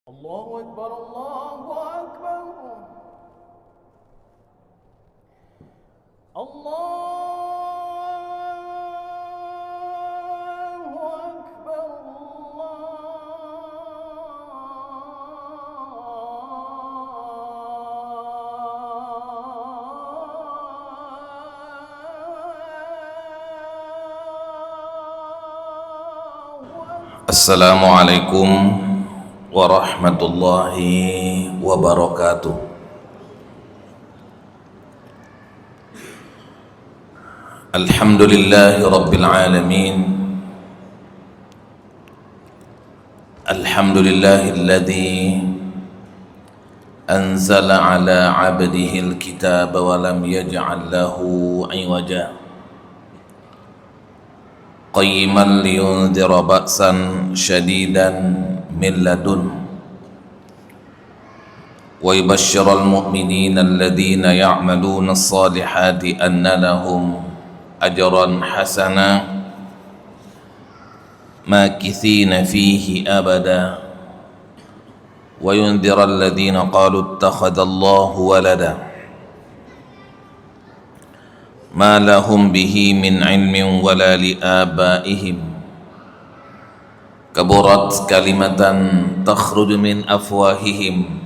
الله أكبر الله أكبر الله أكبر Assalamualaikum warahmatullahi wabarakatuh. Alhamdulillahi rabbil alamin. Alhamdulillahilladzi anzala ala 'abdihi al-kitaba wa lam yaj'al lahu 'iwaja qayyiman liyunzira ba'san syadidan min ladun wa yubashshiral mu'minina alladhina ya'maluna as-salihati anna lahum ajran hasana makithina fihi abada wa yunzira alladhina qalu ittakhadallahu walada ma lahum bihi min ilmin wala li abaihim kaburat kalimatan takhruju min afwahihim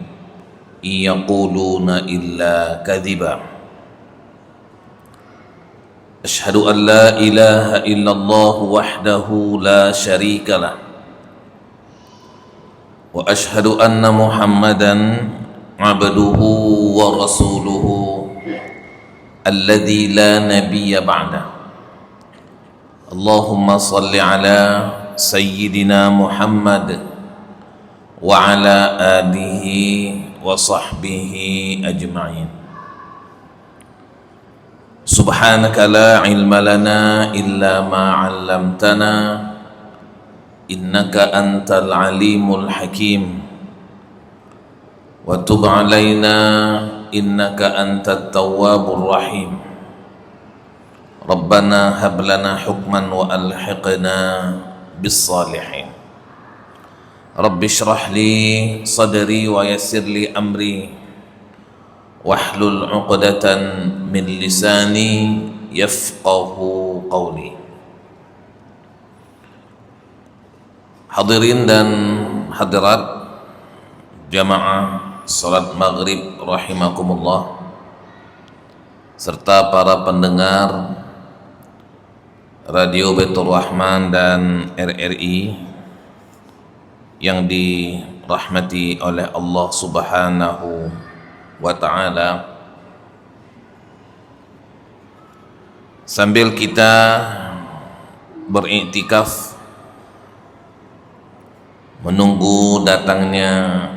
yaquluna illa kadhiba. Ashhadu an la ilaha illallah wahdahu la syarika lah wa ashhadu anna muhammadan abduhu wa rasuluhu alladzi la nabiyya ba'da. Allahumma salli ala sayyidina Muhammad wa ala alihi wa sahbihi ajma'in. Subhanaka la ilma lana illa ma 'allamtana innaka antal alimul hakim wa tub 'alaina innaka antat tawwabur rahim. Rabbana hab lana hukman wa alhiqna bis salihin. Rabbi shrah li sadri wa yassir li amri wahlul 'uqdatan min lisani yafqahu qawli. Hadirin dan hadirat jamaah salat maghrib rahimakumullah, serta para pendengar Radio Baitur Rahman dan RRI yang dirahmati oleh Allah Subhanahu wa ta'ala. Sambil kita beriktikaf menunggu datangnya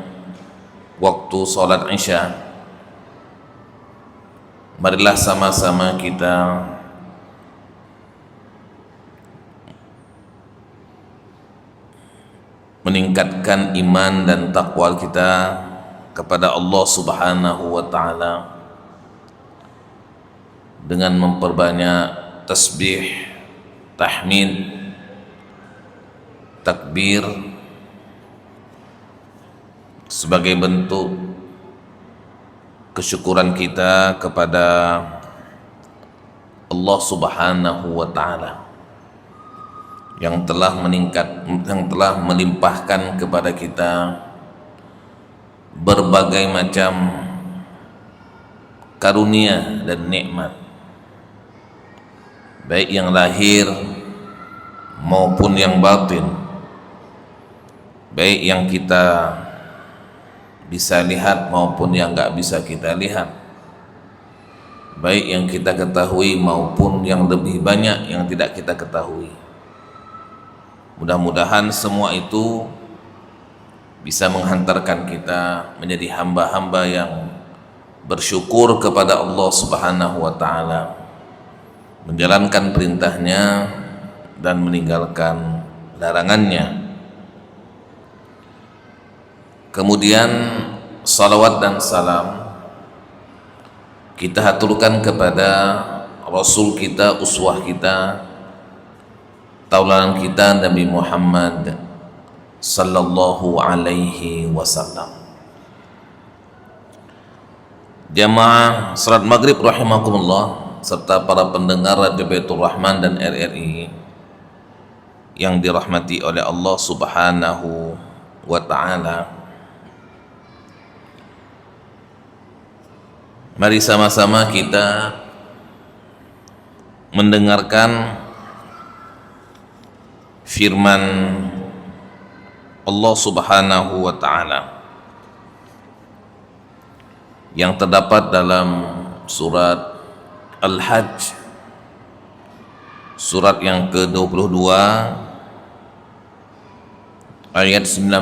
waktu sholat Isya, marilah sama-sama kita meningkatkan iman dan takwa kita kepada Allah Subhanahu wa ta'ala dengan memperbanyak tasbih, tahmid, takbir sebagai bentuk kesyukuran kita kepada Allah Subhanahu wa ta'ala yang telah melimpahkan kepada kita berbagai macam karunia dan nikmat, baik yang lahir maupun yang batin, baik yang kita bisa lihat maupun yang enggak bisa kita lihat, baik yang kita ketahui maupun yang lebih banyak yang tidak kita ketahui. Mudah-mudahan semua itu bisa menghantarkan kita menjadi hamba-hamba yang bersyukur kepada Allah Subhanahu wa ta'ala, menjalankan perintahnya dan meninggalkan larangannya. Kemudian salawat dan salam kita haturkan kepada Rasul kita, uswah kita, tauladan kita Nabi Muhammad sallallahu alaihi wasallam. Jamaah salat maghrib rahimakumullah serta para pendengar Radio Baitur Rahman dan RRI yang dirahmati oleh Allah Subhanahu wa taala. Mari sama-sama kita mendengarkan firman Allah Subhanahu wa taala yang terdapat dalam surat Al-Hajj, surat yang ke-22 ayat 19.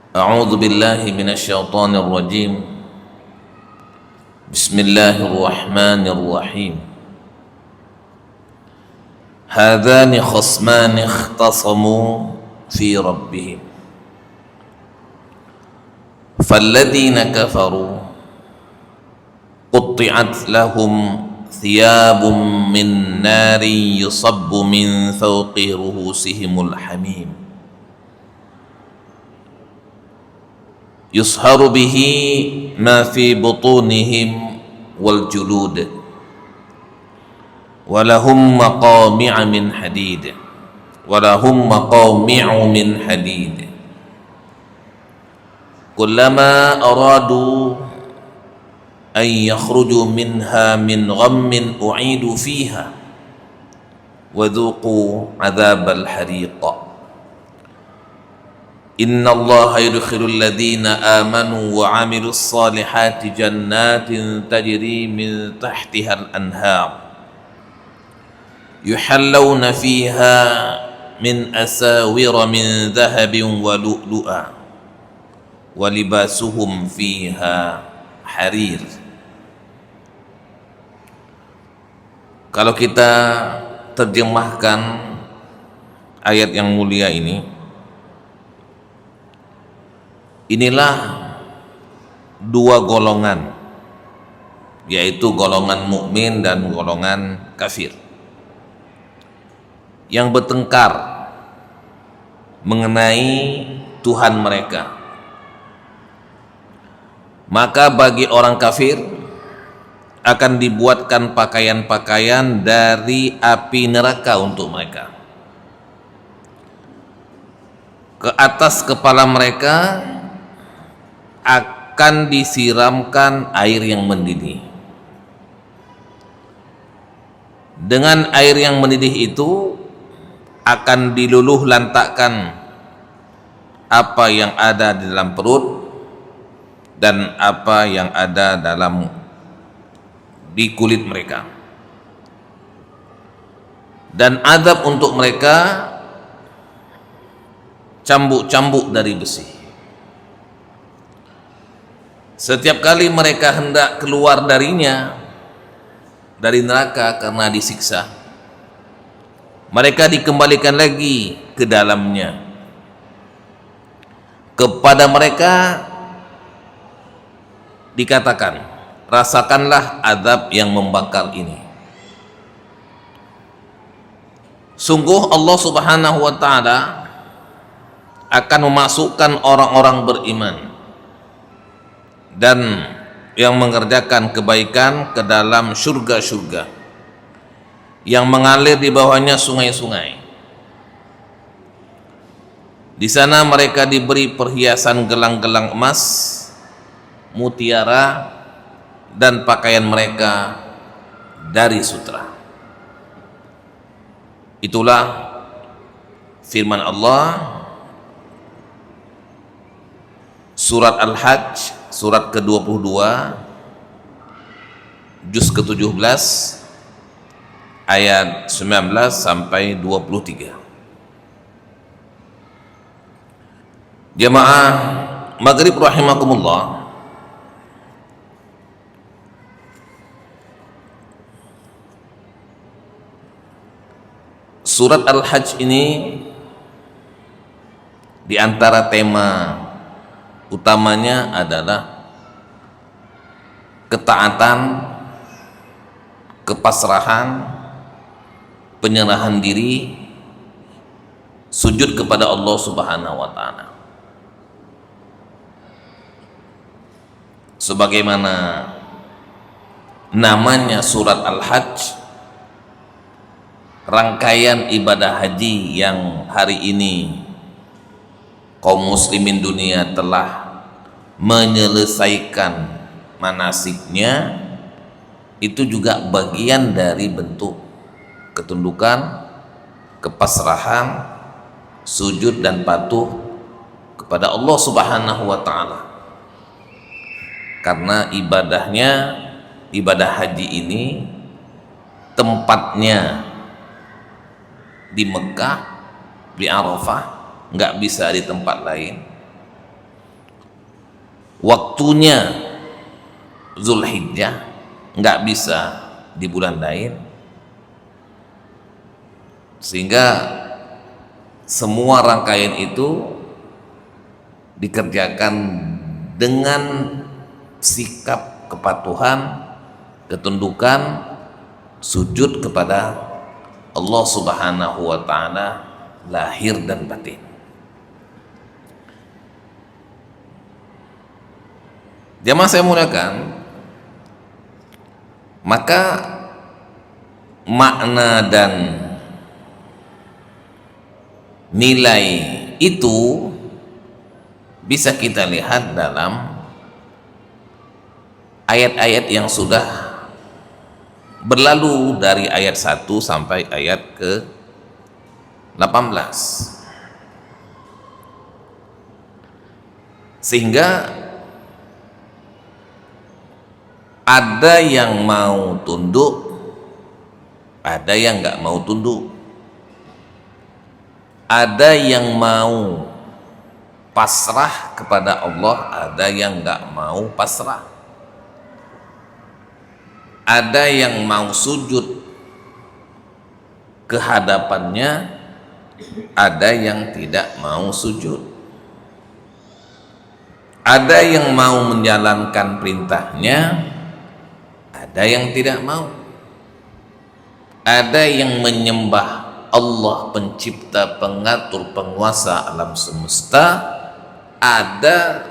A'udzu billahi minasyaitonir rajim. Bismillahirrahmanirrahim. Hadzani khasmani ikhtasamu fi rabbihim falladzina kafaru qutti'at lahum thiyabun min narin yusabbu min fawqi ruhusihimul hamim yusharu bihi ma fi butunihim wal julud walahum maqami'u min hadid kullama aradu an yakhruju minha min ghammin u'idu fiha wa dhuqu 'adzabal hariq innallaha yudkhilul ladzina amanu wa 'amilus salihati jannatin tajri min tahtihal anhar yuhallawna fiha min asawira min dhahabin wa lu'lu'a wa libasuhum fiha harir. Kalau kita terjemahkan ayat yang mulia ini, inilah dua golongan, yaitu golongan mukmin dan golongan kafir, yang bertengkar mengenai Tuhan mereka. Maka bagi orang kafir akan dibuatkan pakaian-pakaian dari api neraka untuk mereka. Ke atas kepala mereka akan disiramkan air yang mendidih. Dengan air yang mendidih itu akan diluluh lantakkan apa yang ada di dalam perut dan apa yang ada di kulit mereka, dan azab untuk mereka cambuk-cambuk dari besi. Setiap kali mereka hendak keluar dari neraka karena disiksa, mereka dikembalikan lagi ke dalamnya. Kepada mereka dikatakan, rasakanlah azab yang membakar ini. Sungguh Allah Subhanahu wa taala akan memasukkan orang-orang beriman dan yang mengerjakan kebaikan ke dalam surga-surga yang mengalir di bawahnya sungai-sungai. Di sana mereka diberi perhiasan gelang-gelang emas, mutiara, dan pakaian mereka dari sutra. Itulah firman Allah, surat Al-Hajj, surat ke-22, juz ke-17, ayat 19 sampai 23. Jamaah maghrib rahimakumullah, surat Al-Hajj ini di antara tema utamanya adalah ketaatan, kepasrahan, penyerahan diri sujud kepada Allah Subhanahu wa taala. Sebagaimana namanya surat Al-Hajj, rangkaian ibadah haji yang hari ini kaum muslimin dunia telah menyelesaikan manasiknya, itu juga bagian dari bentuk ketundukan, kepasrahan, sujud dan patuh kepada Allah Subhanahu wa taala. Karena ibadah haji ini tempatnya di Mekah, di Arafah, nggak bisa di tempat lain. Waktunya Zulhijjah, nggak bisa di bulan lain. Sehingga semua rangkaian itu dikerjakan dengan sikap kepatuhan, ketundukan, sujud kepada Allah Subhanahu wa taala lahir dan batin. Jamaah saya muliakan, maka makna dan nilai itu bisa kita lihat dalam ayat-ayat yang sudah berlalu dari ayat 1 sampai ayat ke 18. Sehingga ada yang mau tunduk, ada yang nggak mau tunduk, ada yang mau pasrah kepada Allah, ada yang nggak mau pasrah, ada yang mau sujud ke hadapannya, ada yang tidak mau sujud, ada yang mau menjalankan perintahnya, ada yang tidak mau, ada yang menyembah Allah pencipta, pengatur, penguasa alam semesta, ada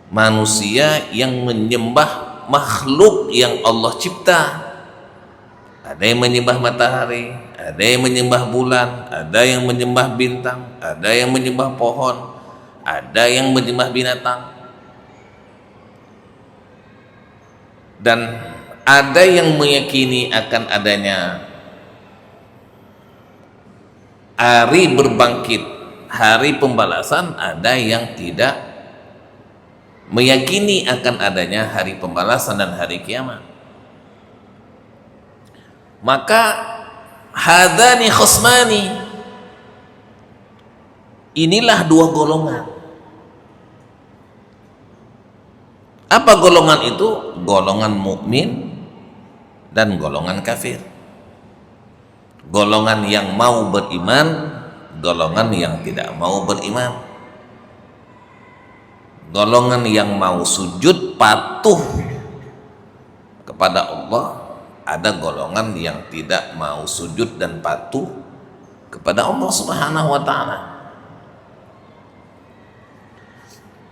manusia yang menyembah makhluk yang Allah cipta. Ada yang menyembah matahari, ada yang menyembah bulan, ada yang menyembah bintang, ada yang menyembah pohon, ada yang menyembah binatang, dan ada yang meyakini akan adanya hari berbangkit, hari pembalasan, ada yang tidak meyakini akan adanya hari pembalasan dan hari kiamat. Maka hadani khusmani, inilah dua golongan. Apa golongan itu? Golongan mukmin dan golongan kafir. Golongan yang mau beriman, golongan yang tidak mau beriman. Golongan yang mau sujud patuh kepada Allah, ada golongan yang tidak mau sujud dan patuh kepada Allah Subhanahu wa taala.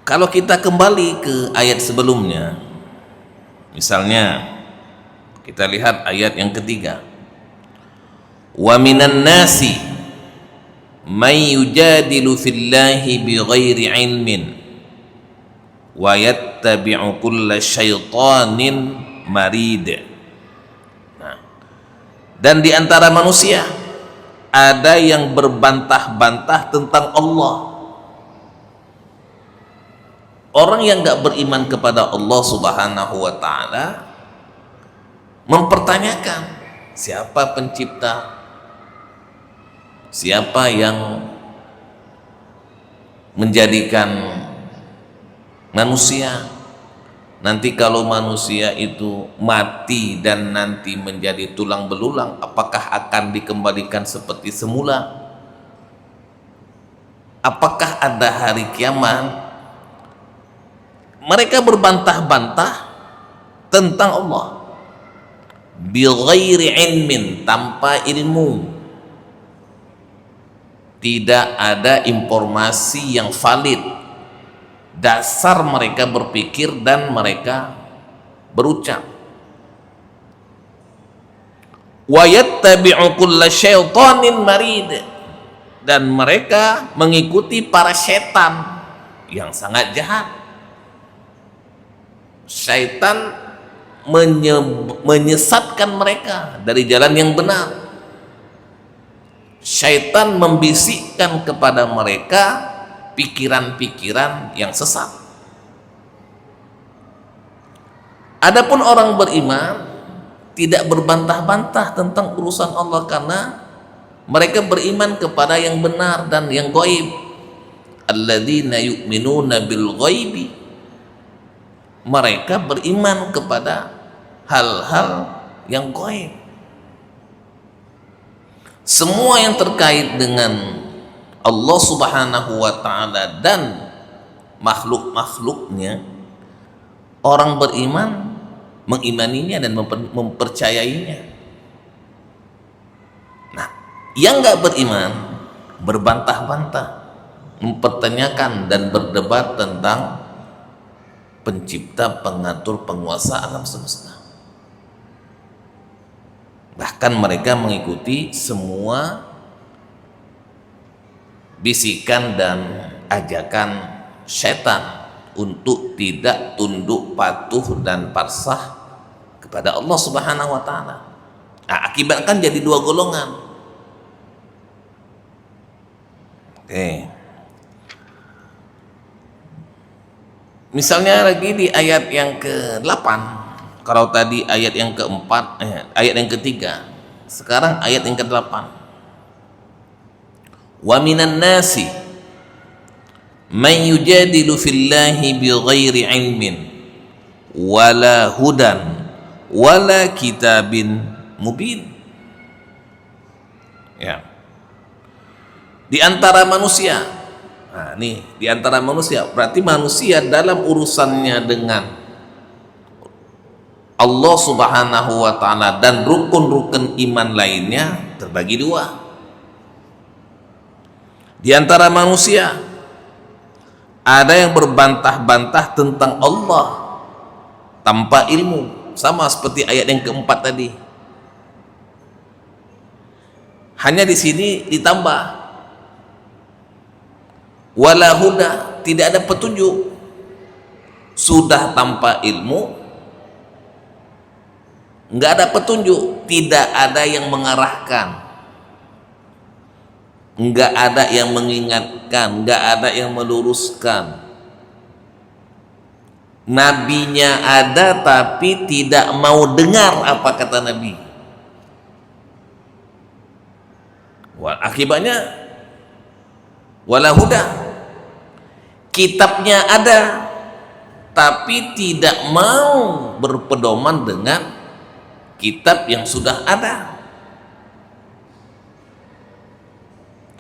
Kalau kita kembali ke ayat sebelumnya, misalnya kita lihat ayat yang ketiga, wa minan nasi may yujadilu fillahi bighairi ilmin wa yattabi'u kulla syaitanin marid. Nah, dan di antara manusia ada yang berbantah-bantah tentang Allah. Orang yang gak beriman kepada Allah Subhanahu wa ta'ala mempertanyakan siapa pencipta, siapa yang menjadikan manusia. Nanti kalau manusia itu mati dan nanti menjadi tulang belulang, apakah akan dikembalikan seperti semula? Apakah ada hari kiamat? Mereka berbantah-bantah tentang Allah bighairi ilmin, tanpa ilmu. tidak ada informasi yang valid dasar mereka berpikir dan mereka berucap. Wa yattabi'u kulla syaitanin marid, dan mereka mengikuti para setan yang sangat jahat. Syaitan menyesatkan mereka dari jalan yang benar. Syaitan membisikkan kepada mereka pikiran-pikiran yang sesat. Adapun orang beriman tidak berbantah-bantah tentang urusan Allah, karena mereka beriman kepada yang benar dan yang gaib. Alladzina yu'minuna bil ghaibi, mereka beriman kepada hal-hal yang gaib. Semua yang terkait dengan Allah Subhanahu wa ta'ala dan makhluk-makhluknya, orang beriman mengimaninya dan mempercayainya. Nah, yang nggak beriman berbantah-bantah, mempertanyakan dan berdebat tentang pencipta, pengatur, penguasa alam semesta. Bahkan mereka mengikuti semua bisikan dan ajakan setan untuk tidak tunduk, patuh dan pasrah kepada Allah Subhanahu wa ta'ala. Nah, akibatkan jadi dua golongan. Misalnya lagi di ayat yang ke-8, kalau tadi ayat yang ke-4, ayat yang ke-3, sekarang ayat yang ke-8. Wa minan nasi man yujadilu fillahi bighairi ilmin wala hudan wala kitabin mubin. Ya. Di antara manusia, nah nih, di antara manusia, berarti manusia dalam urusannya dengan Allah Subhanahu wa ta'ala dan rukun-rukun iman lainnya terbagi dua. Di antara manusia ada yang berbantah-bantah tentang Allah tanpa ilmu, sama seperti ayat yang keempat tadi. Hanya di sini ditambah wala huda, tidak ada petunjuk. Sudah tanpa ilmu, nggak ada petunjuk, tidak ada yang mengarahkan, nggak ada yang mengingatkan, nggak ada yang meluruskan. Nabinya ada tapi tidak mau dengar apa kata Nabi. Akibatnya wala huda, kitabnya ada tapi tidak mau berpedoman dengan kitab yang sudah ada.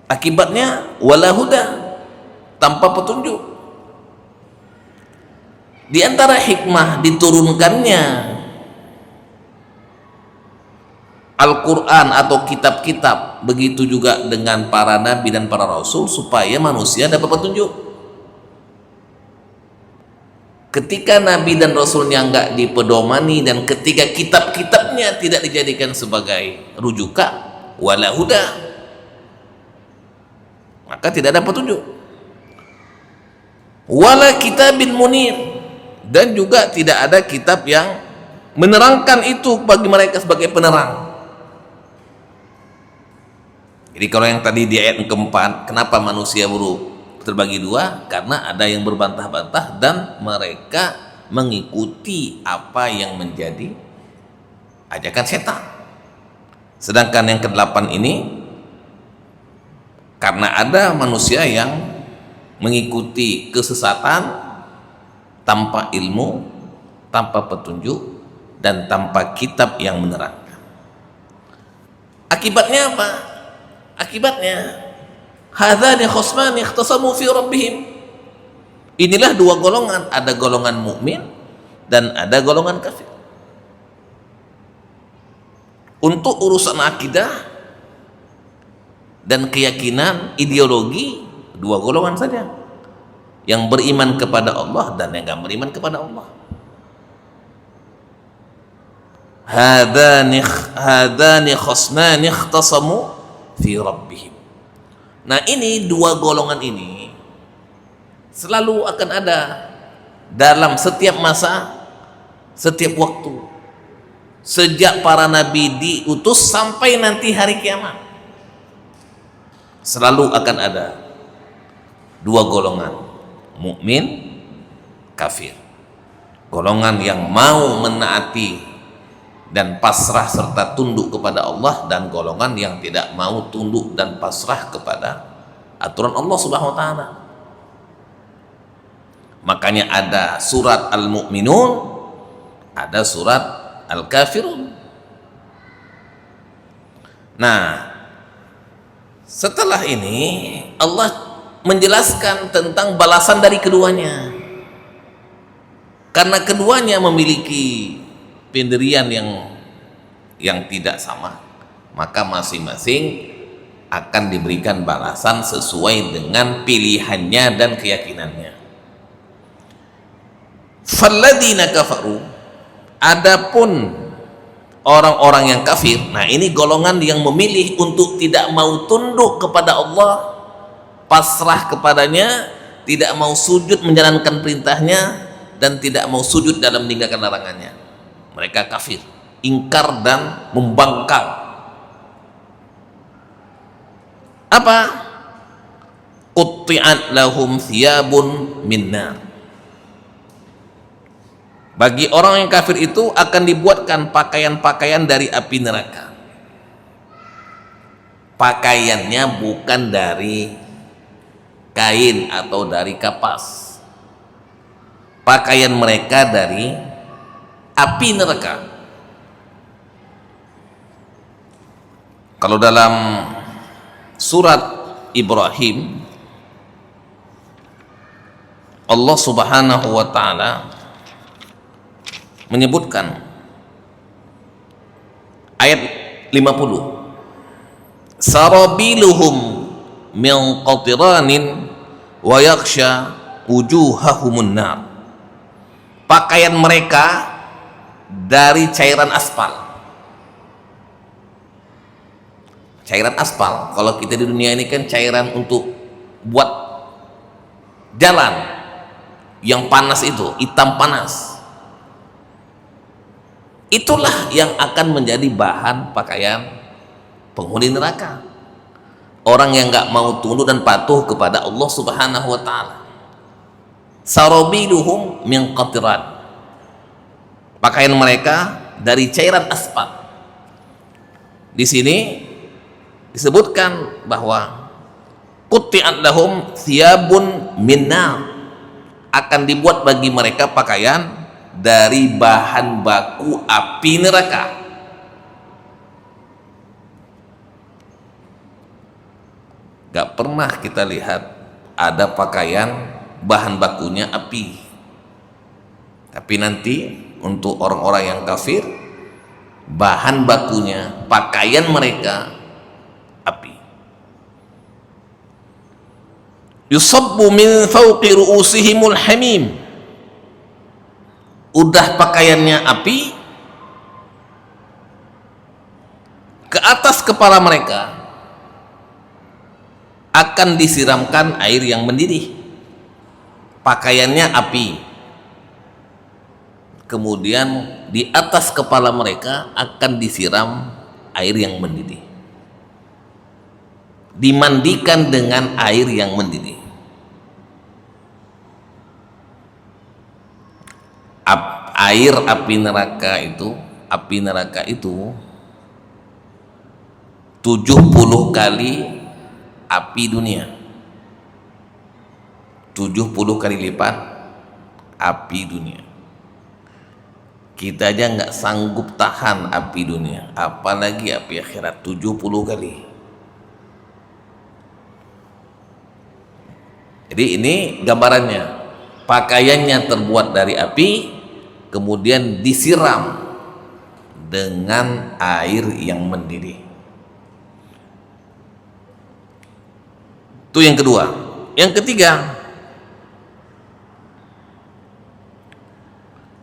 Akibatnya wala huda, tanpa petunjuk. Di antara hikmah diturunkannya Al-Quran atau kitab-kitab, begitu juga dengan para nabi dan para rasul, supaya manusia dapat petunjuk. Ketika nabi dan rasulnya enggak dipedomani, dan ketika kitab-kitabnya tidak dijadikan sebagai rujukan, wala huda, maka tidak ada petunjuk. Wala kitabin munir, dan juga tidak ada kitab yang menerangkan itu bagi mereka sebagai penerang. Jadi kalau yang tadi di ayat keempat, kenapa manusia terbagi dua? Karena ada yang berbantah-bantah dan mereka mengikuti apa yang menjadi ajakan setan. Sedangkan yang ke-8 ini, karena ada manusia yang mengikuti kesesatan tanpa ilmu, tanpa petunjuk, dan tanpa kitab yang menerangkan. Akibatnya apa? Akibatnya hadzani khusmani ikhtasamu fi rabbihim. Inilah dua golongan, ada golongan mukmin dan ada golongan kafir. Untuk urusan akidah dan keyakinan, ideologi, dua golongan saja, yang beriman kepada Allah dan yang tidak beriman kepada Allah. Hadani khasmani ikhtasamu fi rabbihim. Nah, ini dua golongan ini selalu akan ada dalam setiap masa, setiap waktu, sejak para nabi diutus sampai nanti hari kiamat. Selalu akan ada dua golongan, mukmin, kafir. Golongan yang mau menaati dan pasrah serta tunduk kepada Allah, dan golongan yang tidak mau tunduk dan pasrah kepada aturan Allah Subhanahu wa taala. Makanya ada surat Al-Mu'minun, ada surat Al-Kafirun. Nah, setelah ini Allah menjelaskan tentang balasan dari keduanya, karena keduanya memiliki pendirian yang tidak sama, maka masing-masing akan diberikan balasan sesuai dengan pilihannya dan keyakinannya. Falladzina kafaru, adapun orang-orang yang kafir, nah ini golongan yang memilih untuk tidak mau tunduk kepada Allah, pasrah kepadanya, tidak mau sujud menjalankan perintahnya, dan tidak mau sujud dalam meninggalkan larangannya. Mereka kafir, ingkar dan membangkang. Apa? Qutti'at lahum thiyabun min nar. Bagi orang yang kafir itu akan dibuatkan pakaian-pakaian dari api neraka. Pakaiannya bukan dari kain atau dari kapas. Pakaian mereka dari api neraka. Kalau dalam surat Ibrahim, Allah Subhanahu wa taala menyebutkan ayat 50, sarabiluhum min qatiranin wa yakhsha wujuhahumun nar. Pakaian mereka dari cairan aspal. Cairan aspal, kalau kita di dunia ini kan cairan untuk buat jalan yang panas itu, hitam panas. Itulah yang akan menjadi bahan pakaian penghuni neraka. Orang yang nggak mau tunduk dan patuh kepada Allah Subhanahu wa taala. Sarabiluhum min qatiran. Pakaian mereka dari cairan aspal. Di sini disebutkan bahwa qutti'at lahum thiyabun min nar, akan dibuat bagi mereka pakaian dari bahan baku api neraka. Gak pernah kita lihat ada pakaian bahan bakunya api, tapi nanti untuk orang-orang yang kafir, bahan bakunya, pakaian mereka api. Yusabbu min fawqi ru'usihimul hamim. Udah pakaiannya api, ke atas kepala mereka akan disiramkan air yang mendidih. Pakaiannya api, kemudian di atas kepala mereka akan disiram air yang mendidih, dimandikan dengan air yang mendidih. Air api neraka itu 70 kali api dunia, 70 kali lipat api dunia. Kita aja nggak sanggup tahan api dunia, apalagi api akhirat 70 kali. Jadi ini gambarannya, pakaiannya terbuat dari api, kemudian disiram dengan air yang mendidih. Itu yang kedua. Yang ketiga,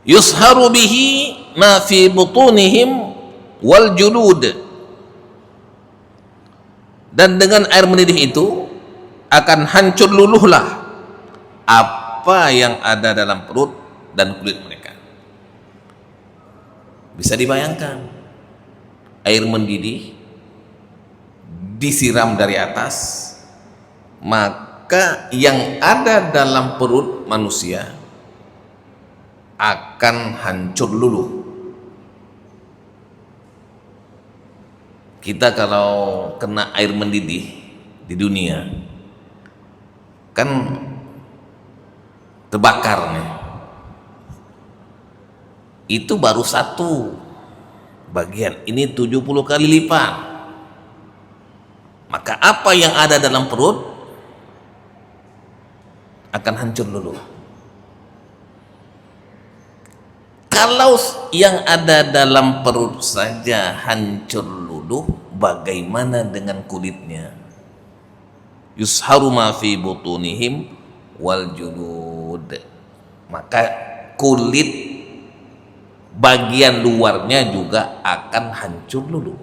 yusharu bihi ma fi butunihim wal julud, dan dengan air mendidih itu akan hancur luluhlah apa yang ada dalam perut dan kulit mereka. Bisa dibayangkan, air mendidih disiram dari atas, maka yang ada dalam perut manusia akan hancur luluh. Kita kalau kena air mendidih di dunia kan terbakar nih, itu baru satu bagian, ini 70 kali lipat. Maka apa yang ada dalam perut akan hancur dulu. Kalau yang ada dalam perut saja hancur luluh, bagaimana dengan kulitnya? Yusharu ma fi butunihim wal julud, maka kulit bagian luarnya juga akan hancur luluh.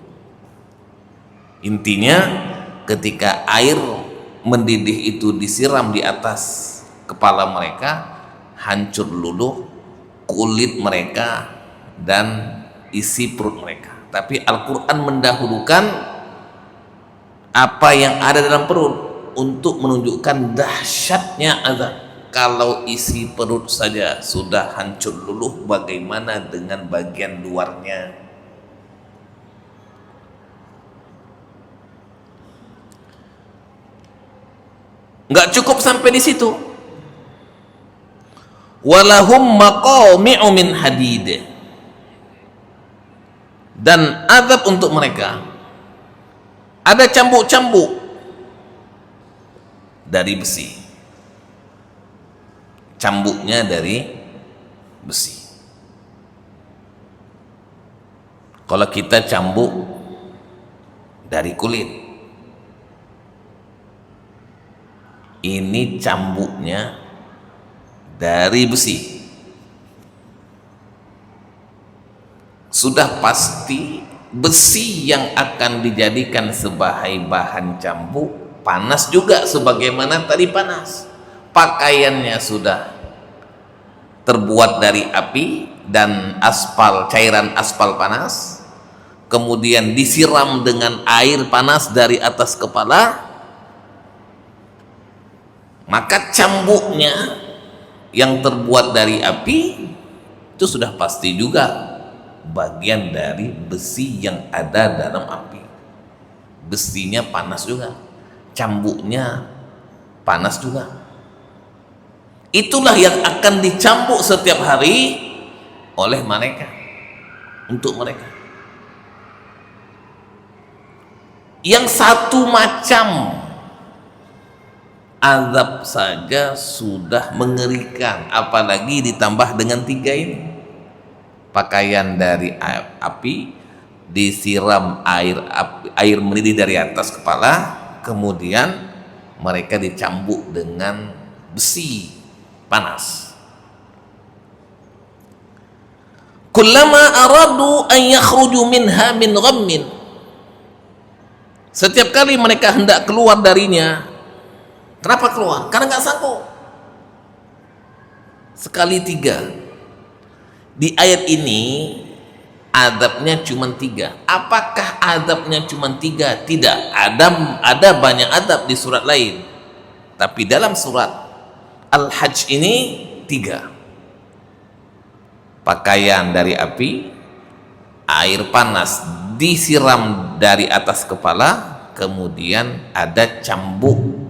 Intinya ketika air mendidih itu disiram di atas kepala mereka, hancur luluh kulit mereka dan isi perut mereka. Tapi Al-Quran mendahulukan apa yang ada dalam perut untuk menunjukkan dahsyatnya azab. Kalau isi perut saja sudah hancur luluh, bagaimana dengan bagian luarnya? Nggak cukup sampai di situ. Walahum maqami'u min hadid, dan azab untuk mereka ada cambuk-cambuk dari besi. Cambuknya dari besi. Kalau kita cambuk dari kulit, ini cambuknya dari besi. Sudah pasti besi yang akan dijadikan sebagai bahan cambuk panas juga, sebagaimana tadi panas. Pakaiannya sudah terbuat dari api dan aspal, cairan aspal panas, kemudian disiram dengan air panas dari atas kepala, maka cambuknya yang terbuat dari api itu sudah pasti juga bagian dari besi yang ada dalam api. Besinya panas juga, cambuknya panas juga. Itulah yang akan dicambuk setiap hari oleh mereka, untuk mereka. Yang satu macam azab saja sudah mengerikan, apalagi ditambah dengan tiga ini. Pakaian dari api, disiram air mendidih dari atas kepala, kemudian mereka dicambuk dengan besi panas. Kullama aradu an yakhruju minha min ghammin, setiap kali mereka hendak keluar darinya. Kenapa keluar? Karena nggak sanggup. Sekali tiga. Di ayat ini adabnya cuma tiga. Apakah adabnya cuma tiga? Tidak. Ada banyak adab di surat lain, tapi dalam surat Al-Hajj ini tiga. Pakaian dari api, air panas disiram dari atas kepala, kemudian ada cambuk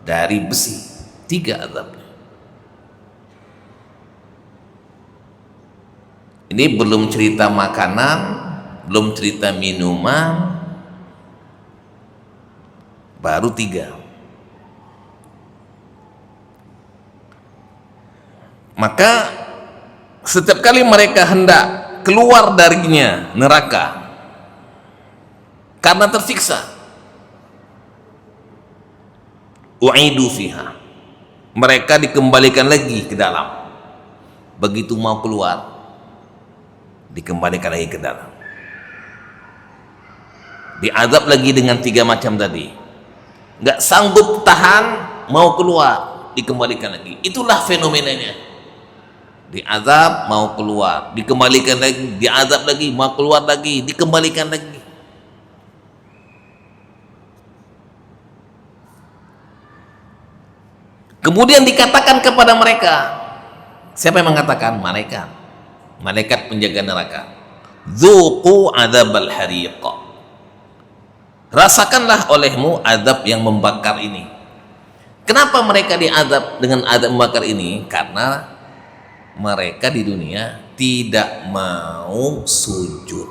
dari besi. Tiga azabnya. Ini belum cerita makanan, belum cerita minuman, baru tiga. Maka setiap kali mereka hendak keluar darinya neraka karena tersiksa, u'idu fiha, mereka dikembalikan lagi ke dalam. Begitu mau keluar, dikembalikan lagi ke dalam, diazab lagi dengan 3 macam tadi. Nggak sanggup tahan, mau keluar, dikembalikan lagi. Itulah fenomenanya. Diazab, mau keluar, dikembalikan lagi, diazab lagi, mau keluar lagi, dikembalikan lagi. Kemudian dikatakan kepada mereka, siapa yang mengatakan? Malaikat penjaga neraka, dzuqu adzabal hariq, rasakanlah olehmu azab yang membakar ini. Kenapa mereka diazab dengan azab membakar ini? Karena mereka di dunia tidak mau sujud,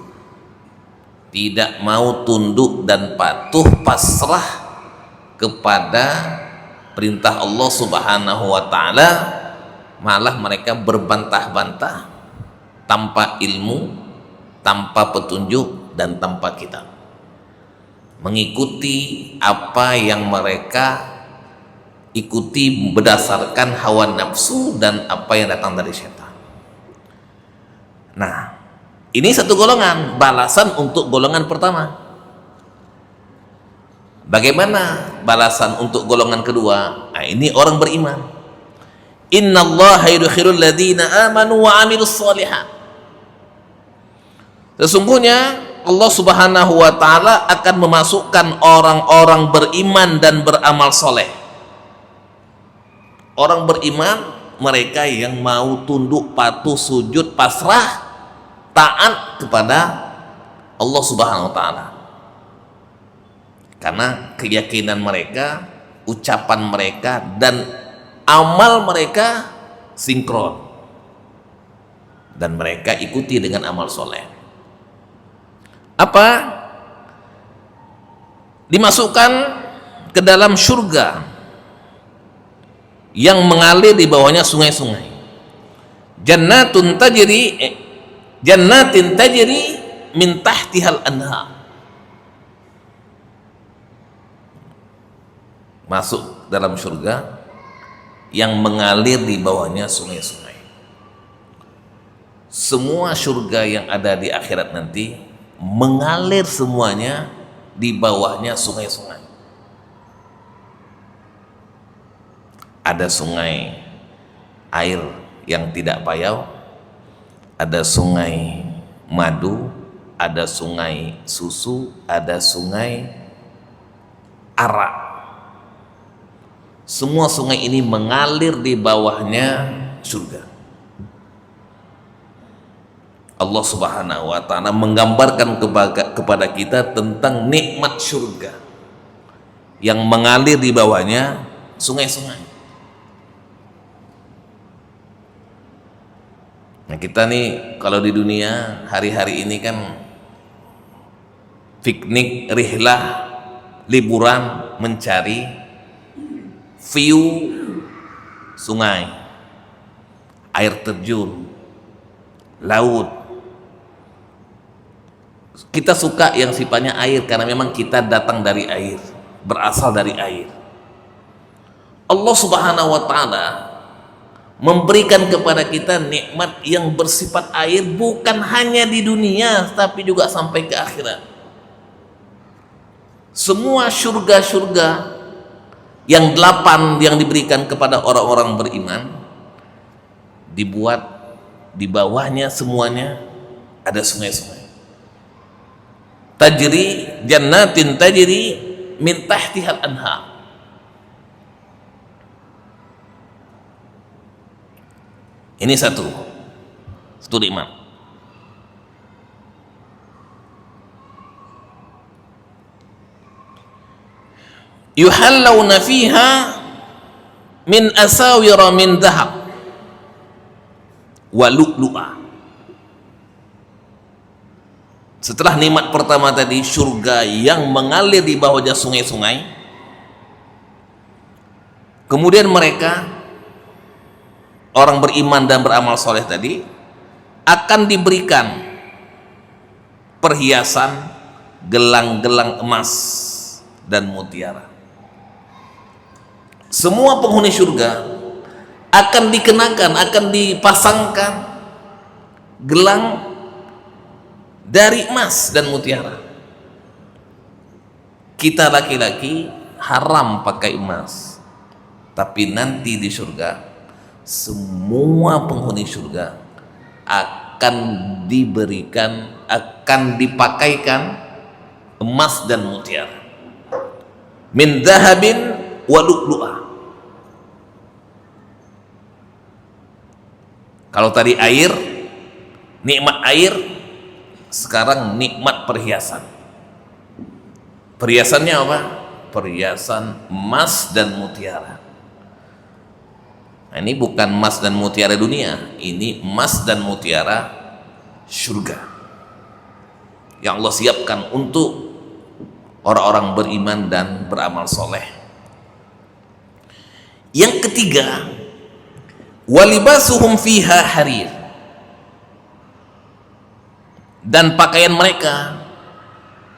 tidak mau tunduk dan patuh pasrah kepada perintah Allah Subhanahu wa ta'ala. Malah mereka berbantah-bantah tanpa ilmu, tanpa petunjuk, dan tanpa kitab, mengikuti apa yang mereka ikuti berdasarkan hawa nafsu dan apa yang datang dari syaitan. Nah, ini satu golongan, balasan untuk golongan pertama. Bagaimana balasan untuk golongan kedua? Nah, ini orang beriman. Innallaha yudkhilul ladzina amanu wa amilus sholihat. Sesungguhnya Allah Subhanahu wa ta'ala akan memasukkan orang-orang beriman dan beramal soleh. Orang beriman, mereka yang mau tunduk, patuh, sujud, pasrah, taat kepada Allah Subhanahu wa ta'ala. Karena keyakinan mereka, ucapan mereka, dan amal mereka sinkron, dan mereka ikuti dengan amal soleh. Apa? Dimasukkan ke dalam surga yang mengalir di bawahnya sungai-sungai. Jannatin tajri min tahtihal anhar. Masuk dalam surga yang mengalir di bawahnya sungai-sungai. Semua surga yang ada di akhirat nanti mengalir semuanya di bawahnya sungai-sungai. Ada sungai air yang tidak payau, ada sungai madu, ada sungai susu, ada sungai arak. Semua sungai ini mengalir di bawahnya surga. Allah Subhanahu wa ta'ala menggambarkan kepada kita tentang nikmat surga yang mengalir di bawahnya sungai-sungai. Nah, kita nih kalau di dunia hari-hari ini kan piknik, rihlah, liburan, mencari view sungai, air terjun, laut. Kita suka yang sifatnya air karena memang kita datang dari air, berasal dari air. Allah Subhanahu wa ta'ala memberikan kepada kita nikmat yang bersifat air bukan hanya di dunia tapi juga sampai ke akhirat. Semua surga-surga yang 8 yang diberikan kepada orang-orang beriman dibuat di bawahnya semuanya ada sungai-sungai. Jannatin tajri min tahtihal anhar. Ini satu nikmat. Yuhallawna fiha min asawira min dhahab wa lu'lu'a. Setelah nikmat pertama tadi, surga yang mengalir di bawahnya sungai-sungai, kemudian mereka orang beriman dan beramal soleh tadi akan diberikan perhiasan gelang-gelang emas dan mutiara. semua penghuni surga akan dikenakan, akan dipasangkan gelang dari emas dan mutiara. Kita laki-laki haram pakai emas, tapi nanti di surga semua penghuni surga akan diberikan, akan dipakaikan emas dan mutiara. Min dhahabin wa lu'lu'ah. Kalau tadi air, nikmat air, sekarang nikmat perhiasan. Perhiasannya apa? Perhiasan emas dan mutiara. Nah, ini bukan emas dan mutiara dunia, ini emas dan mutiara surga yang Allah siapkan untuk orang-orang beriman dan beramal soleh. Yang ketiga, walibasuhum fiha harir, dan pakaian mereka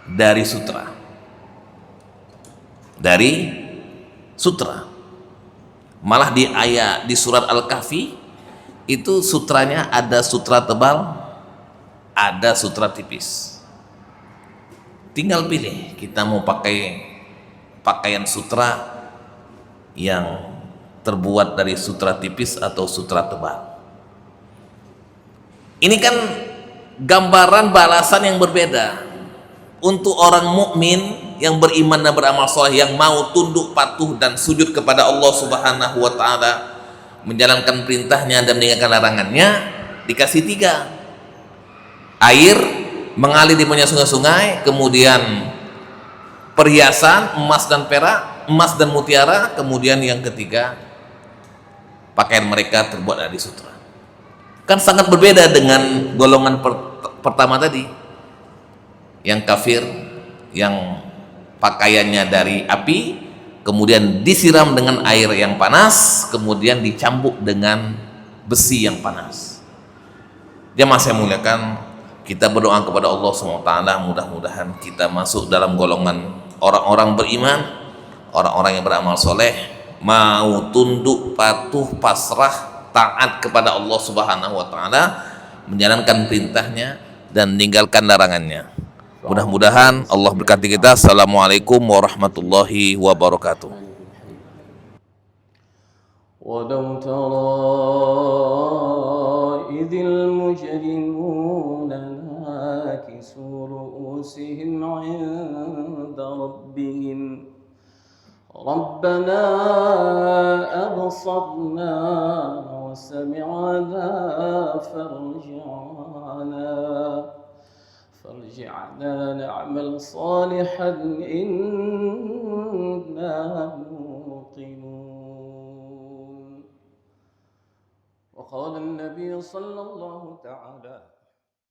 dari sutra. Dari sutra. Malah di ayat di surat Al-Kahfi itu sutranya ada sutra tebal, ada sutra tipis. Tinggal pilih, kita mau pakai pakaian sutra yang terbuat dari sutra tipis atau sutra tebal. Ini kan gambaran balasan yang berbeda untuk orang mukmin yang beriman dan beramal soleh, yang mau tunduk patuh dan sujud kepada Allah Subhanahu wa ta'ala, menjalankan perintahnya dan meninggalkan larangannya. Dikasih 3: air mengalir di banyak sungai-sungai, kemudian perhiasan emas dan perak, emas dan mutiara, kemudian yang ketiga pakaian mereka terbuat dari sutra. Kan sangat berbeda dengan golongan pertama tadi, yang kafir, yang pakaiannya dari api, kemudian disiram dengan air yang panas, kemudian dicambuk dengan besi yang panas. Jemaah saya muliakan, kita berdoa kepada Allah SWT, mudah-mudahan kita masuk dalam golongan orang-orang beriman, orang-orang yang beramal soleh, mau tunduk, patuh, pasrah, taat kepada Allah Subhanahu wa ta'ala, menjalankan perintahnya dan meninggalkan larangannya. Mudah-mudahan Allah berkati kita. Assalamualaikum warahmatullahi wabarakatuh. ولو ترى إذ المجرمون ناكسوا رؤوسهم عند ربهم ربنا أبصرنا وسمعنا فارجعنا نعمل صالحا إنا موقنون. وقال النبي صلى الله تعالى